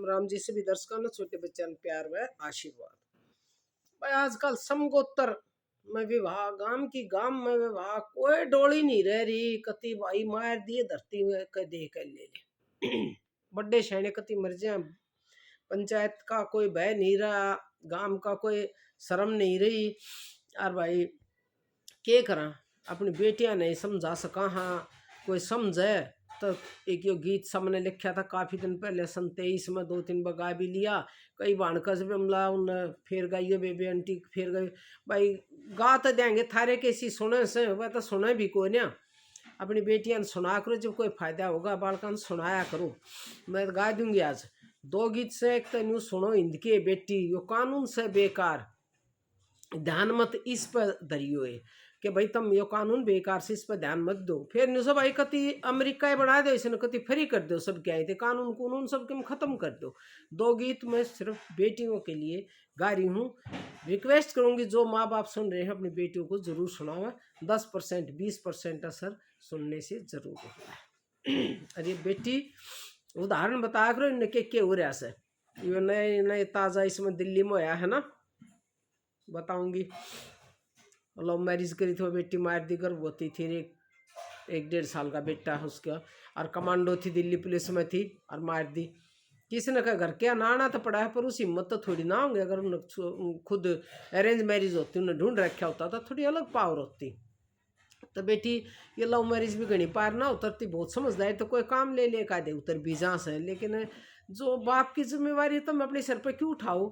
राम जी से भी दर्शकों ने छोटे बच्चों ने प्यार व आशीर्वाद। भाई आजकल समगोत्तर में विवाह, गांव में विवाह, कोई डोली नहीं रह रही। कति भाई मार दिए धरती में दे कर ले ले बड़े शहने कति मर जाए, पंचायत का कोई भय नहीं रहा, गांव का कोई शर्म नहीं रही। और भाई के करा, अपनी बेटियां नहीं समझा सका। हाँ कोई समझे तो एक यो गीत सामने लिखा था काफी दिन पहले, सन 23 में 2-3 बार गा भी लिया। कई बाणकस भी हमला उन फिर गाइयो बेबी आंटी फिर गई। भाई गा तो देंगे थारे कैसी सुने से, वह तो सुने भी कोई ना। अपनी बेटियां सुना करो, जब कोई फायदा होगा बालकान सुनाया करो। मैं गा दूंगी आज 2 गीत से। एक तो न्यू सुनो हिंद के बेटी, यो कानून से बेकार, ध्यान मत इस पर धरियो है कि भाई तुम यो कानून बेकार से इस पर ध्यान मत दो। फिर न्यू सब भाई कति अमेरिका बना दो, इसने कति फ्री कर दो, सब क्या है कानून कानून सब के खत्म कर दो। 2 गीत मैं सिर्फ बेटियों के लिए गा रही हूँ। रिक्वेस्ट करूंगी जो माँ बाप सुन रहे हैं अपनी बेटियों को जरूर सुनाओ। 10% 20% असर सुनने से जरूर होता है। अरे बेटी उदाहरण बताया करो इनके के हो रहा से, ये नए नए ताज़ा इसमें दिल्ली में आया है ना, बताऊंगी। लव मैरिज करी थी, बेटी मार दी, गर्भवती थी, 1-1.5 साल का बेटा है उसका, और कमांडो थी, दिल्ली पुलिस में थी और मार दी। किसी ने कहा घर के आना तो पड़ा है, पर उस हिम्मत तो थोड़ी ना होंगे। अगर उन्हें खुद अरेंज मैरिज होती, उन्हें ढूंढ रखा होता तो थोड़ी अलग पावर होती। तो बेटी ये लव मैरिज भी घनी पार ना उतरती, बहुत समझदार तो कोई काम ले ले का दे उतर भी जहाँ से। लेकिन जो बाप की जिम्मेवारी तुम अपने सर पर क्यों उठाओ,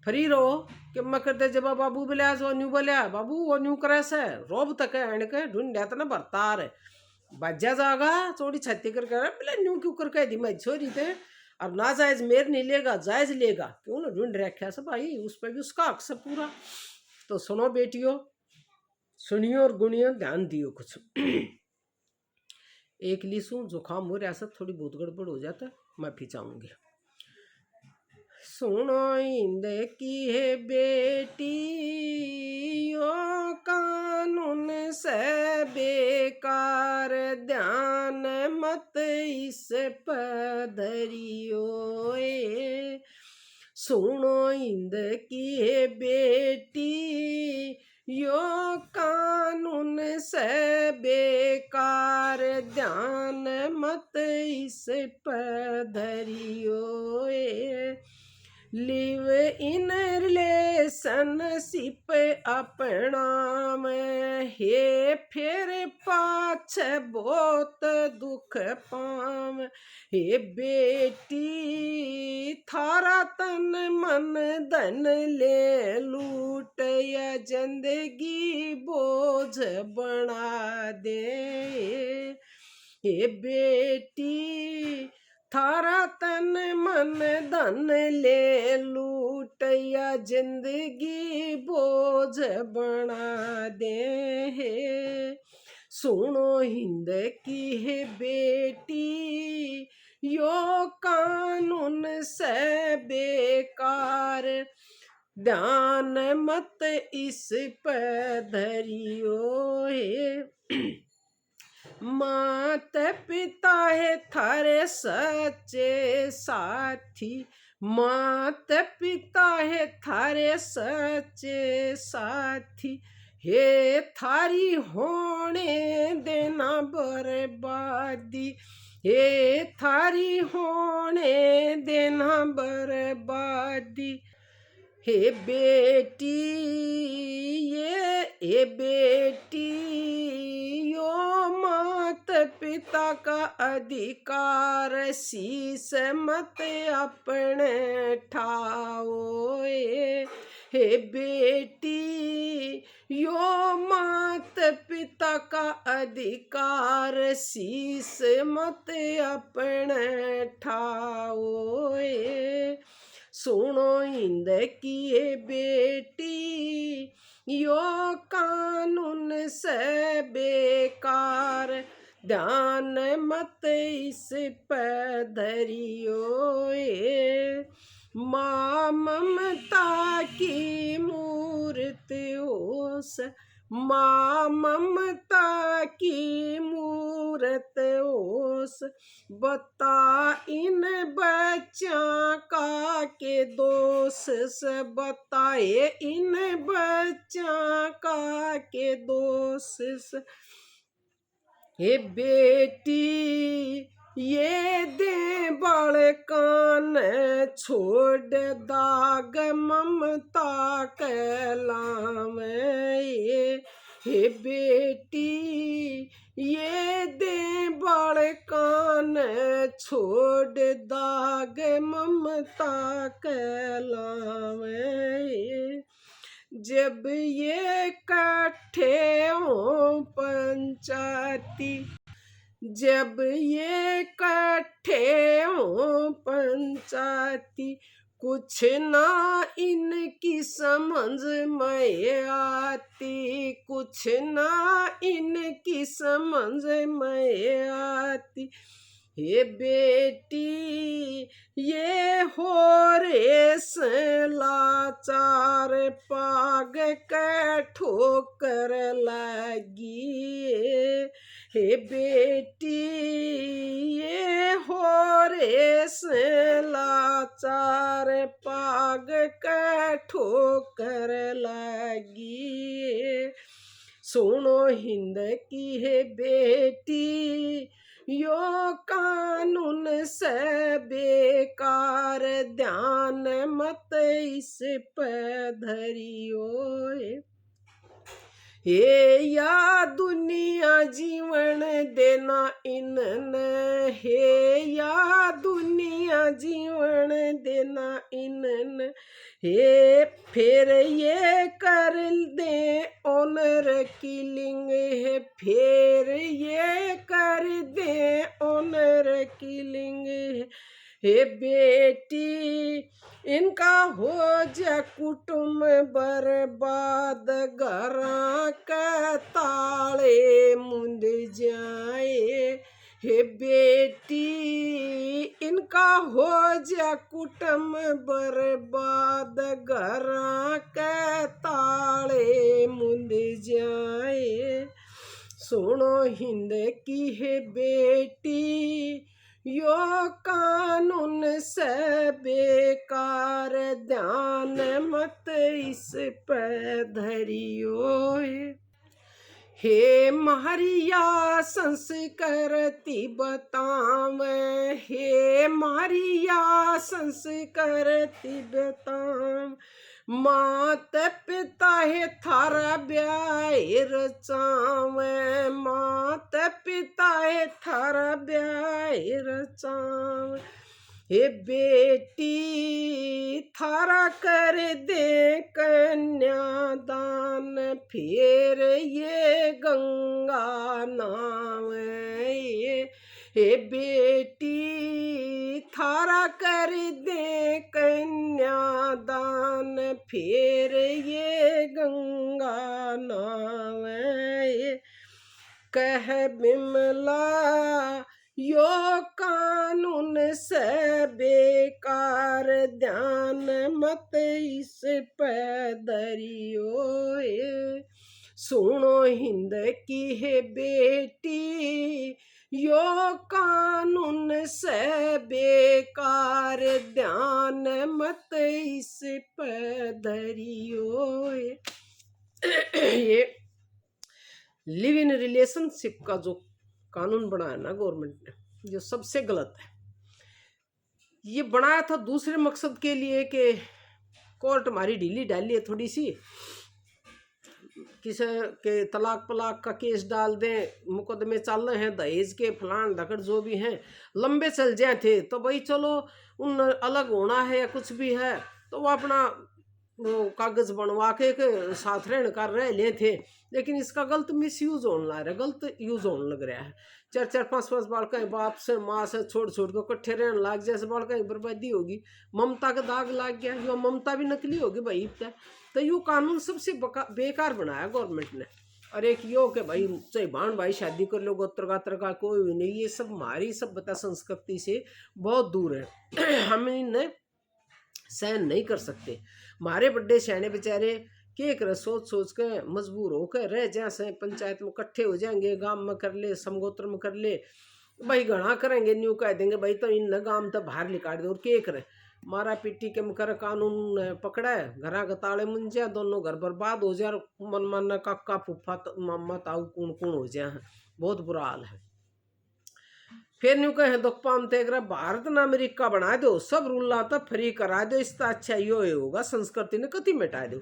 फ्री रहो। कि मैं करते जब बाबू बोले आज वो न्यू बोलिया, बाबू वो न्यू करे से रोब तक है के ढूंढ तो ना बरतार बजा जागा चोड़ी छत्ती करके बोले न्यू क्यों करके दी मैं छोरी थे। अब ना जायज मेर नहीं लेगा, जायज लेगा क्यों ना ढूंढ रखा से भाई, उस पर भी उसका हक से पूरा। तो सुनो बेटियों, सुनियो और गुनियो, ध्यान दियो कुछ। एक लीसू जुकाम हो रहा है, थोड़ी बहुत गड़बड़ हो जाता, माफी चाहूंगी। सुनो इंद की है बेटी, यो कानून से बेकार, ध्यान मत इस पर धरियो। सुनो इंद की है बेटी, यो कानून से बेकार, ध्यान मत इस पर धरियो। लिव इन रिलेशनशिप अपना में हे, फिर पाछ बहुत दुख पाम। हे बेटी थारा तन मन धन ले लूट, या जिंदगी बोझ बना दे। हे बेटी थारा तन मन धन ले लूट, या जिंदगी बोझ बना दे। सुनो हिंद की है बेटी, यो कानून से बेकार, ध्यान मत इस पर धरियो। माता पिता है थारे सच्चे साथी, माता पिता है थारे सच्चे साथी, हे थारी होने देना बर्बादी, हे थारी होने देना बर्बादी। हे बेटी हे बेटी यो माता पिता का अधिकार, शीश मत अपने ठाओ। हे बेटी यो माता पिता का अधिकार, शीश मत अपने ठाओ। सुनो हिंद की बेटी, यो कानून से बेकार, ध्यान मत इस पर धरियो। माँ ममता की मूर्त ओस, माँ ममता की मूरत ओस, बता इन बच्चा का के दोष से बताए, इन बच्चा का के दोष से। हे बेटी ये दे बड़ कान छोड़ दाग ममता के लावे। हे बेटी ये दे बड़ कान छोड़ दाग ममता के लावे। जब ये कट्ठे हो पंचायती, जब ये कट्ठे हो पंचायती, कुछ ना इनकी समझ में आती, कुछ ना इनकी समझ में आती। हे बेटी ये हो रे लाचार पाग के ठोकर लगी। हे बेटी ये हो रे लाचार पाग के ठोकर लगी। सुनो हिंद की है बेटी यो कानून से बेकार, ध्यान मत इस पे धरियो। हे या दुनिया जीवन देना इनने, हे या दुनिया जीवन देना इनने। हे फिर ये कर दे ऑनर किलिंग, है फिर ये कर दे ऑनर किलिंग। हे बेटी इनका हो जा कुटुंब बर्बाद, घरा के ताले मुंद जाए। हे बेटी इनका हो जा कुटुंब बर्बाद, घरा के ताले मुंद जाए। सुनो हिंद की है बेटी यो कानून से बेकार, ध्यान मत इस पे धरियो। हे मारिया संस्कृति बतावे, हे मारिया संस्कृति बताव। मात पिता है थारा ब्याह रचावे, मात पिता है थारा ब्याह रचावे। हे बेटी थारा कर दे कन्यादान, फिर ये गंगा नावे। हे बेटी थारा कर दे कन्यादान, फिर ये गंगा नावे। कह बिमला यो कानून से बेकार, ध्यान मत इस पे धरियो। सुनो हिंद की है बेटी यो कानून से बेकार, ध्यान मत इस पे धरियो। ये लिव इन रिलेशनशिप का जो कानून बनाया ना गवर्नमेंट ने, जो सबसे गलत है। ये बनाया था दूसरे मकसद के लिए कि कोर्ट हमारी ढीली ढाली है थोड़ी सी, किसी के तलाक पलाक का केस डाल दें, मुकदमे चल रहे हैं दहेज के फलान धकड़ जो भी हैं लंबे चल जाए थे, तो भाई चलो उन अलग होना है या कुछ भी है तो वो अपना वो कागज बनवा के साथ रहने कर रहे ले थे। लेकिन इसका गलत मिस यूज होने लग रहा है, गलत यूज होने लग रहा है। 4-4 5-5 बालका बाप से माँ से छोड़ छोड़ के इकट्ठे रहने लग जैसे बालका बर्बादी होगी, ममता का दाग लग गया, यो ममता भी नकली होगी भाई। तो यो कानून सबसे बेकार बनाया गवर्नमेंट ने। और एक यो के भाई चाहे भान भाई शादी कर लो गोत्र गात्र का कोई भी नहीं, ये सब हमारी सभ्यता संस्कृति से बहुत दूर है। हम इन्हें सहन नहीं कर सकते। हमारे बड़े सियाने बेचारे के कर सोच सोच के मजबूर होकर रह जैसे पंचायत में इकट्ठे हो जाएंगे, गांव में कर ले समगोत्र में कर ले भाई घना करेंगे, न्यू कह देंगे भाई तो इन गांव तो बाहर निकाल दे और के करे मारा पीटी के मुकर कानून ने पकड़ा है, घरा गताले मुंजिया, दोनों घर बर्बाद हो जाए, मन मन काका फूफा मामा ताऊ कौन कौन हो जाए, बहुत बुरा हाल है। फिर न्यू कहे दुख पाम तेगरा भारत ना अमेरिका बना दो, सब रूल तो फ्री करा दो, इसका अच्छा यो होगा, संस्कृति ने कति मिटा दो।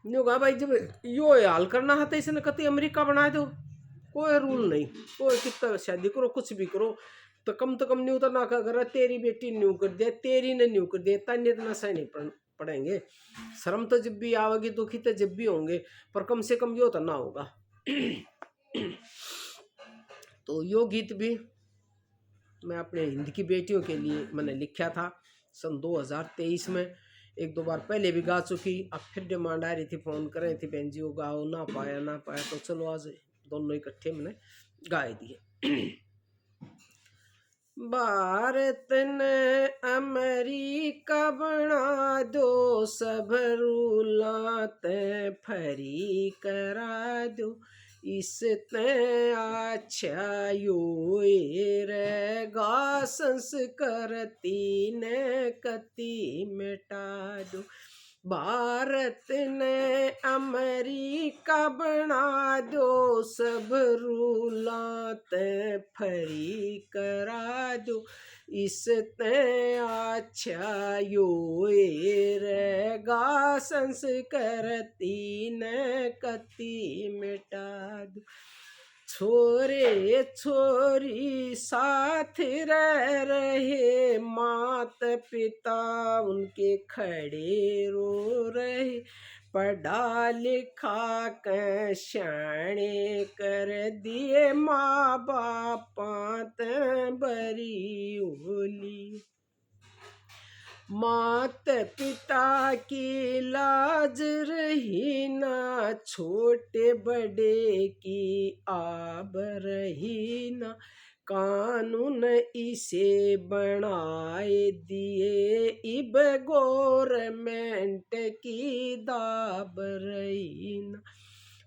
न्यू कहा भाई जब यो हाल करना है तो इसने कति अमेरिका बना दो, कोई रूल नहीं, कोई कितना शादी करो कुछ भी करो, तो कम न्यू तो ना कर, तेरी बेटी न्यू कर दिया, तेरी ने न्यू कर दिया, तन्य इतना सही नहीं पड़ेंगे। शर्म तो जब भी आवेगी, दुखी तो जब भी होंगे, पर कम से कम यो तो ना होगा। तो यो गीत भी मैं अपने हिंद की बेटियों के लिए मैंने लिखा था सन 2023 में, एक दो बार पहले भी गा चुकी, अब फिर डिमांड आ रही थी, फोन कर रही थी बहन जी वो गाओ, ना पाया तो चलो आज दोनों इकट्ठे मैंने गाए दिए। भारत ने अमेरिका बना दो, सब रूलाते फरी करा दो, इसते अच्छा यो रहेगा, संस्कृति ने कति मिटा दो। भारत ने अमेरिका बना दो, सब रूलाते फरी करा दो, इसते अच्छा यो रहेगा, संस्कृति ने कति मिटा दो। छोरे छोरी साथ रह रहे, मात पिता उनके खड़े रो रहे, पढ़ा लिखा के शाणे कर दिए, माँ बाप बरी होली। मात पिता की लाज रही ना, छोटे बड़े की आब रही ना, कानून इसे बनाए दिए, इब गवर्नमेंट की दाब रही ना।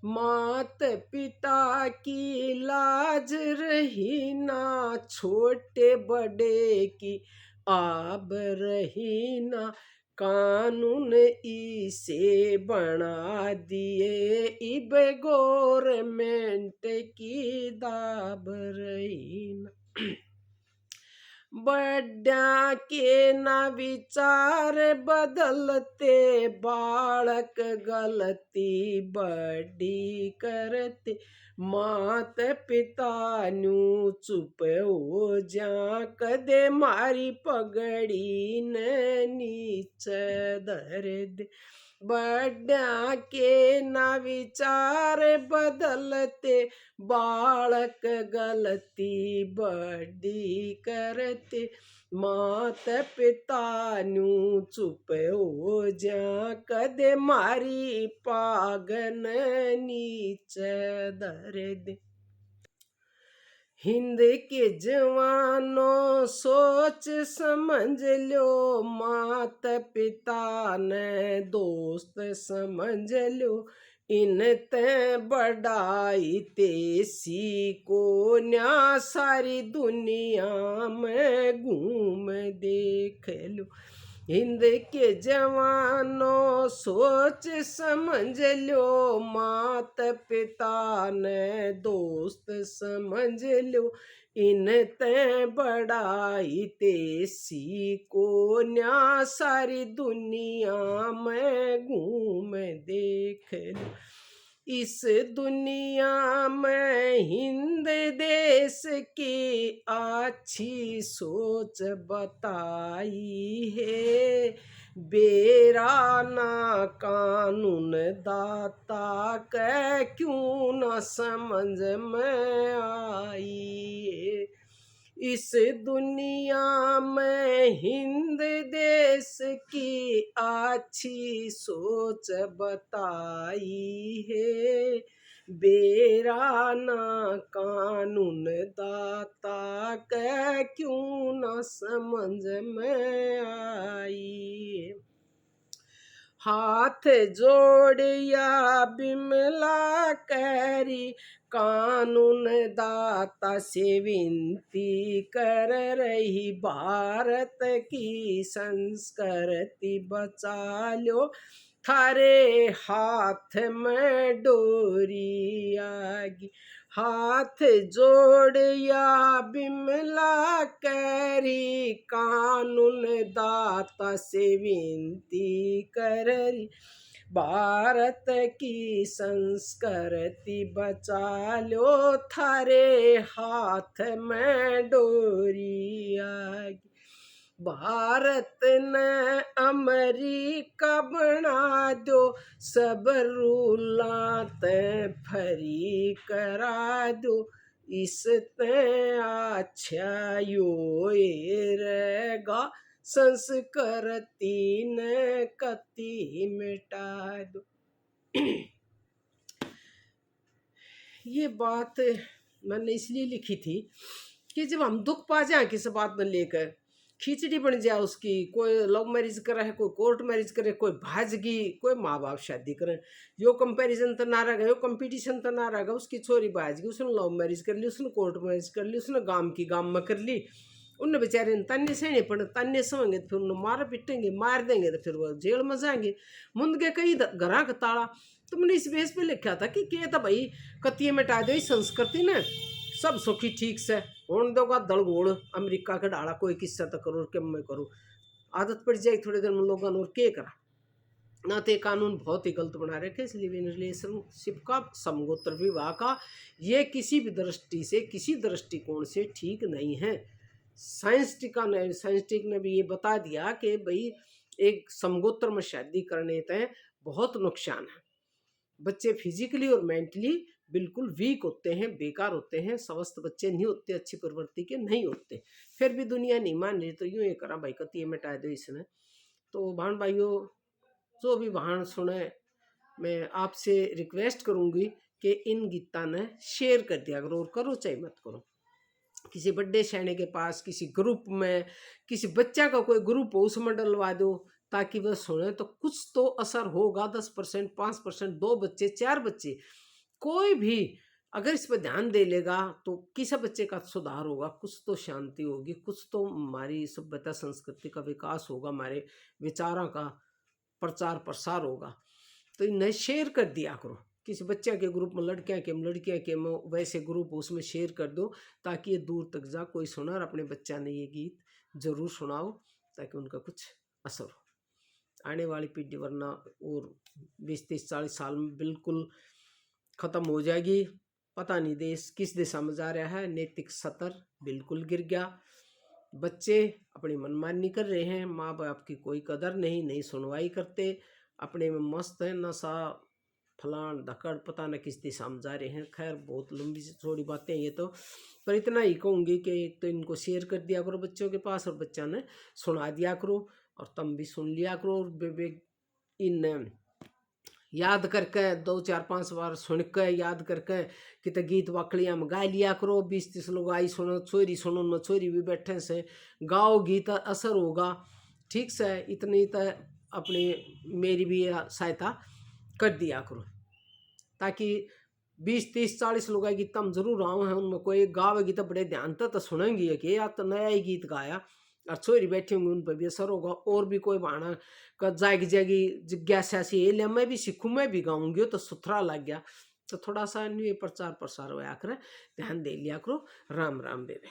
मात पिता की लाज रही ना, छोटे बड़े की आब रही ना, कानून इसे बना दिए, इब गवर्नमेंट की दाब रही ना। बड्या के ना विचार बदलते, बालक गलती बड़ी करते, मात पिता न्यू चुप हो जा, कदे मारी पगड़ी ने नीचे धर दे। बड्या के ना विचार बदलते, बालक गलती बड़ी करते, मात पिता न्यू चुप हो जा, कदे मारी पागन नीचे धर दे। हिंद के जवानों सोच समझ लो, मात पिता ने दोस्त समझ लो, इन ते बढ़ाई तेसी को न्या, सारी दुनिया में घूम देख लो। हिंद के जवानों सोच समझ लो, मात पिता ने दोस्त समझ लो, इन ते बढ़ाई तेसी को न्या, सारी दुनिया में घूम देख लो। इस दुनिया में हिंद देश की अच्छी सोच बताई है, बेरा ना कानून दाता के क्यों ना समझ में आई। इस दुनिया में हिंद देश की अच्छी सोच बताई है, बेरा ना कानून दाता के क्यों ना समझ में आई। हाथ जोड़िया बिमला करी कानून दाता से विनती कर रही, भारत की संस्कृति बचा लो थारे हाथ में डोरी आगी। हाथ जोड़िया बिमला करी कानून दाता से विनती करी, भारत की संस्कृति बचा लो थारे हाथ में डोरी आगी। भारत ने अमेरिका बना दो, सब रूलात फरी करा दो, इसते अच्छा यो रहेगा संस्कृति ने कति मिटा दो। ये बात मैंने इसलिए लिखी थी कि जब हम दुख पा जाए किसी बात में लेकर, खिचड़ी बन जाए उसकी, कोई लव मैरिज करे है, कोई कोर्ट मैरिज करे, कोई भाजगी, कोई माँ बाप शादी करे, यो कंपैरिजन तो ना रहेगा, यो कंपटीशन तो ना रहेगा। उसकी छोरी भाजगी, उसने लव मैरिज कर ली, उसने कोर्ट मैरिज कर ली, उसने गांव में कर ली, उनने बेचारे तान्य सहने पड़े, तान्य सहेंगे तो फिर उन्हें मार पिटेंगे, मार देंगे तो फिर वो जेल में जाएंगे, मुंद गए कई घरा का ताड़ा। तो मैंने इस बेस पे लिखा था कि था भाई कतिये मिटा दो संस्कृति ने, सब सुखी ठीक से होने दोगा, दड़गोड़ अमेरिका का डाला कोई किस्सा तो करो कि मैं करूँ, आदत पड़ जाए थोड़े दिन में लोगों ने, और क्या करा ना। तो कानून बहुत ही गलत बना रखे, इसलिए रिलेशनशिप का समगोत्र विवाह का ये किसी भी दृष्टि से, किसी दृष्टिकोण से ठीक नहीं है। साइंटिस्टिक ने भी ये बता दिया कि भाई एक समगोत्र में शादी करने तय बहुत नुकसान है। बच्चे फिजिकली और मेंटली बिल्कुल वीक होते हैं, बेकार होते हैं, स्वस्थ बच्चे नहीं होते, अच्छी प्रवृत्ति के नहीं होते। फिर भी दुनिया नहीं मान रही तो यूँ ये करा भाई कतिये मिटा दो इसने। तो भाण भाइयों जो भी भाण सुने, मैं आपसे रिक्वेस्ट करूँगी कि इन गीता ने शेयर कर दिया करो, और करो चाहे मत करो, किसी बड़े सैने के पास, किसी ग्रुप में, किसी बच्चा का कोई ग्रुप हो उसमें डलवा दो, ताकि वह सुने तो कुछ तो असर होगा। 10%, 5%, 2 बच्चे, 4 बच्चे, कोई भी अगर इस पर ध्यान दे लेगा तो किसी बच्चे का सुधार होगा, कुछ तो शांति होगी, कुछ तो हमारी सभ्यता संस्कृति का विकास होगा, हमारे विचारों का प्रचार प्रसार होगा। तो इन्हें शेयर कर दिया करो, किसी बच्चे के ग्रुप में, लड़कियां के में वैसे ग्रुप उसमें शेयर कर दो, ताकि ये दूर तक जा कोई सुना, और अपने बच्चा ने ये गीत जरूर सुनाओ ताकि उनका कुछ असर हो। आने वाली पीढ़ी वरना और 20-30-40 साल में बिल्कुल ख़त्म हो जाएगी। पता नहीं देश किस दिशा में जा रहा है, नैतिक स्तर बिल्कुल गिर गया, बच्चे अपनी मनमानी कर रहे हैं, माँ बाप की कोई कदर नहीं सुनवाई करते, अपने में मस्त है, नशा फलान धकड़ पता न किस दिशा में जा रहे हैं। खैर बहुत लंबी थोड़ी बातें ये तो, पर इतना ही कहूँगी कि एक तो इनको शेयर कर दिया करो बच्चों के पास, और बच्चा ने सुना दिया करो, और तुम भी सुन लिया करो, और इन याद करके 2-4-5 बार सुन के याद करके कि गीत वाकड़ियाँ में गा लिया करो। 20-30 लोग आई सुनो, छोरी सुनो न छोरी भी बैठे से गाओ गीत, असर होगा ठीक से। इतनी तो अपनी मेरी भी सहायता कर दिया करो, ताकि 20-30-40 लोग आएगी तम जरूर आओ हैं, उनमें कोई गावेगी तो बड़े ध्यान तो सुनेंगी कि यार तो नया ही गीत गाया, और छोरी बैठी होंगी उन पर भी असर होगा। और भी कोई बहाना का जाएगी जिज्ञासा सी ले मैं भी सीखूँ, मैं भी गाऊंगी, तो सुथरा लग गया। तो थोड़ा सा प्रचार प्रसार होया करे, ध्यान दे लिया करो। राम राम दे दे।